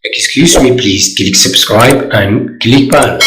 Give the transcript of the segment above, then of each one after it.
Excuse me, please click subscribe and click bell.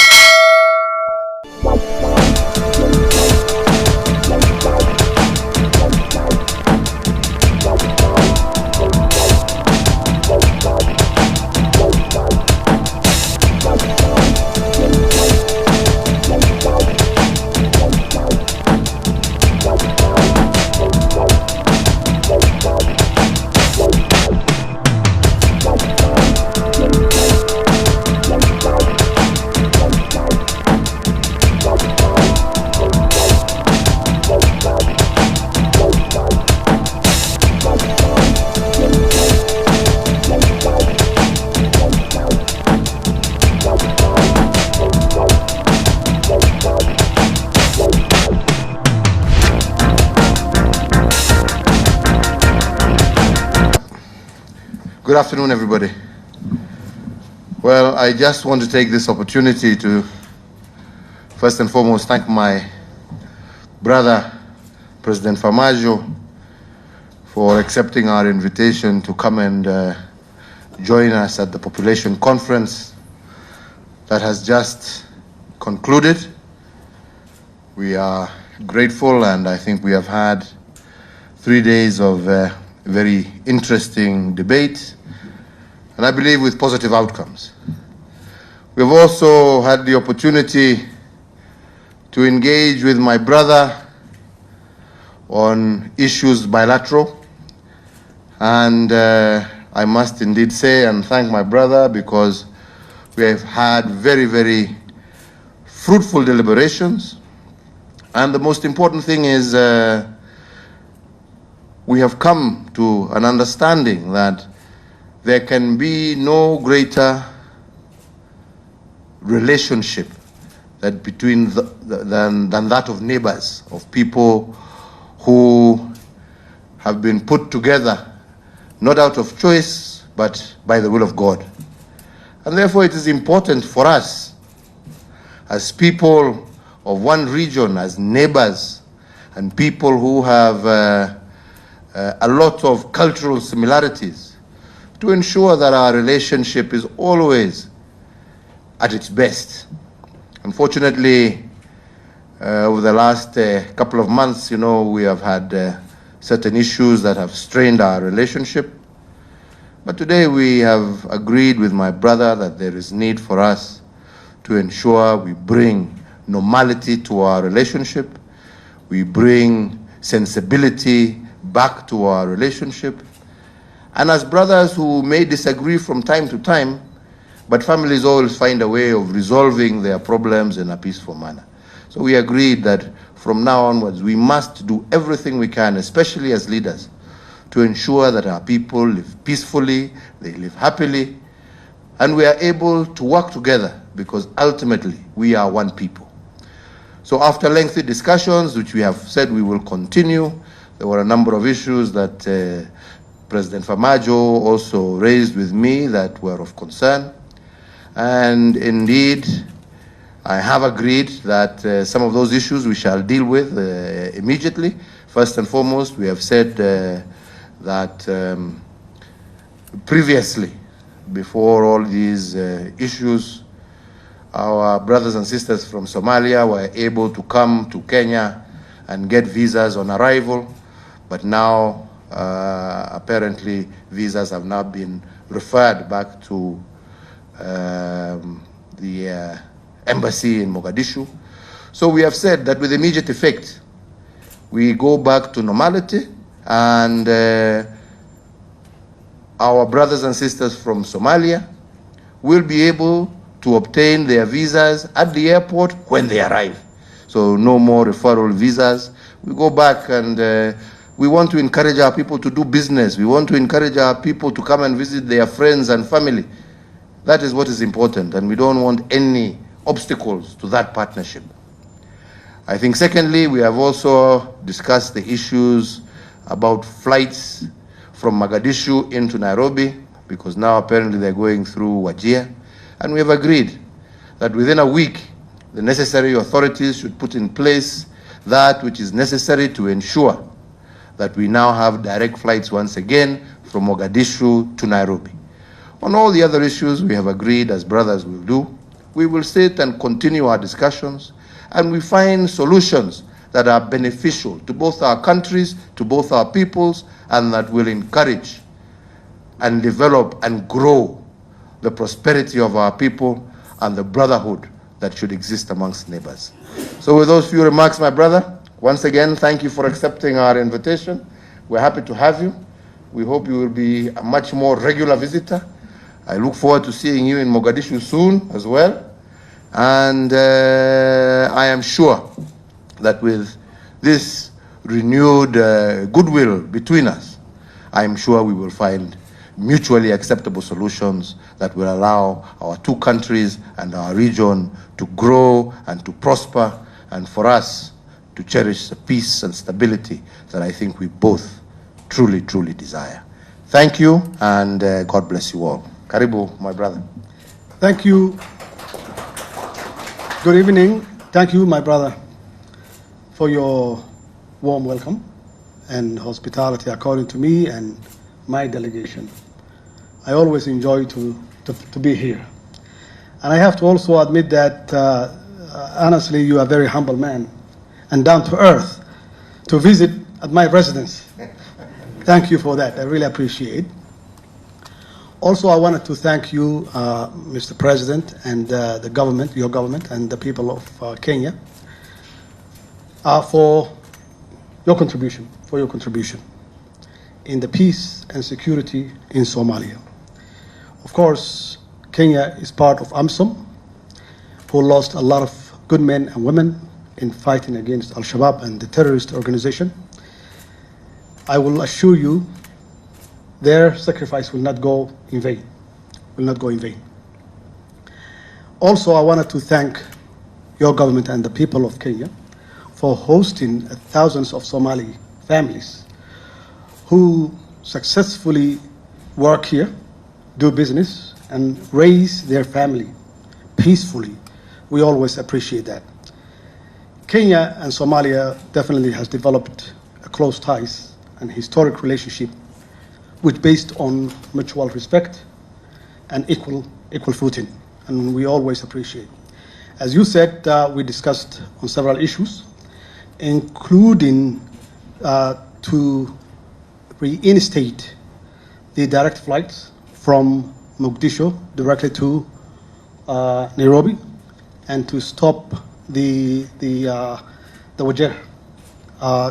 Good afternoon, everybody. Well, I just want to take this opportunity to first and foremost thank my brother, President Farmajo, for accepting our invitation to come and join us at the population conference that has just concluded. We are grateful, and I think we have had 3 days of very interesting debate, and I believe with positive outcomes. We've also had the opportunity to engage with my brother on issues bilateral, and I must indeed say and thank my brother, because we have had very, very fruitful deliberations, and the most important thing is we have come to an understanding that there can be no greater relationship that between than that of neighbors, of people who have been put together not out of choice but by the will of God. And therefore it is important for us as people of one region, as neighbors, and people who have a lot of cultural similarities, to ensure that our relationship is always at its best. Unfortunately, over the last couple of months, we have had certain issues that have strained our relationship. But today we have agreed with my brother that there is need for us to ensure we bring normality to our relationship, we bring sensibility back to our relationship. And as brothers who may disagree from time to time, but families always find a way of resolving their problems in a peaceful manner. So we agreed that from now onwards, we must do everything we can, especially as leaders, to ensure that our people live peacefully, they live happily, and we are able to work together, because ultimately we are one people. So after lengthy discussions, which we have said we will continue, there were a number of issues that President Farmajo also raised with me that were of concern. And indeed, I have agreed that some of those issues we shall deal with immediately. First and foremost, we have said that previously, before all these issues, our brothers and sisters from Somalia were able to come to Kenya and get visas on arrival, but now apparently visas have now been referred back to the embassy in Mogadishu. So we have said that with immediate effect, we go back to normality, and our brothers and sisters from Somalia will be able to obtain their visas at the airport when they arrive. So no more referral visas. We go back, and we want to encourage our people to do business. We want to encourage our people to come and visit their friends and family. That is what is important, and we don't want any obstacles to that partnership. I think secondly, we have also discussed the issues about flights from Mogadishu into Nairobi, because now apparently they're going through Wajir. And we have agreed that within a week, the necessary authorities should put in place that which is necessary to ensure that we now have direct flights once again from Mogadishu to Nairobi. On all the other issues, we have agreed, as brothers will do, we will sit and continue our discussions, and we find solutions that are beneficial to both our countries, to both our peoples, and that will encourage and develop and grow the prosperity of our people and the brotherhood that should exist amongst neighbors. So with those few remarks, my brother, once again, thank you for accepting our invitation. We're happy to have you. We hope you will be a much more regular visitor. I look forward to seeing you in Mogadishu soon as well. And I am sure that with this renewed goodwill between us, I am sure we will find mutually acceptable solutions that will allow our two countries and our region to grow and to prosper, and for us to cherish the peace and stability that I think we both truly, truly desire. Thank you, and God bless you all. Karibu, my brother. Thank you. Good evening. Thank you, my brother, for your warm welcome and hospitality according to me and my delegation. I always enjoy to be here. And I have to also admit that, honestly, you are a very humble man and down to earth to visit at my residence. Thank you for that. I really appreciate it. Also, I wanted to thank you, Mr. President, and the government, your government, and the people of Kenya for your contribution in the peace and security in Somalia. Of course, Kenya is part of AMSOM, who lost a lot of good men and women in fighting against Al-Shabaab and the terrorist organization. I will assure you their sacrifice will not go in vain, Also, I wanted to thank your government and the people of Kenya for hosting thousands of Somali families who successfully work here, do business, and raise their family peacefully. We always appreciate that. Kenya and Somalia definitely has developed a close ties and historic relationship which based on mutual respect and equal footing, and we always appreciate. As you said, we discussed on several issues, including to reinstate the direct flights from Mogadishu directly to Nairobi, and to stop the Wajir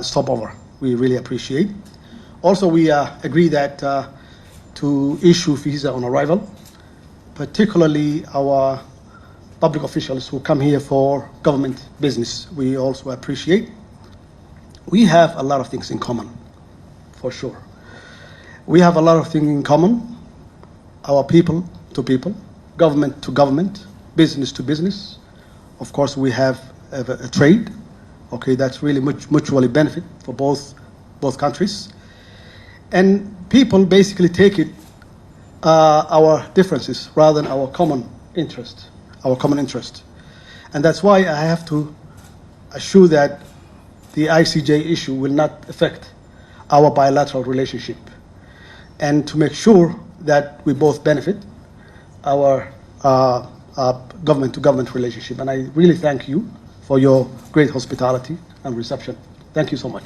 stopover. We really appreciate. Also, we agree that to issue visa on arrival, particularly our public officials who come here for government business. We also appreciate. We have a lot of things in common, for sure. We have a lot of things in common, our people to people, government to government, business to business. Of course, we have a trade, okay, that's really mutually benefit for both countries. And people basically take it, our differences rather than our common interest. And that's why I have to assure that the ICJ issue will not affect our bilateral relationship, and to make sure that we both benefit our government-to-government relationship. And I really thank you for your great hospitality and reception. Thank you so much.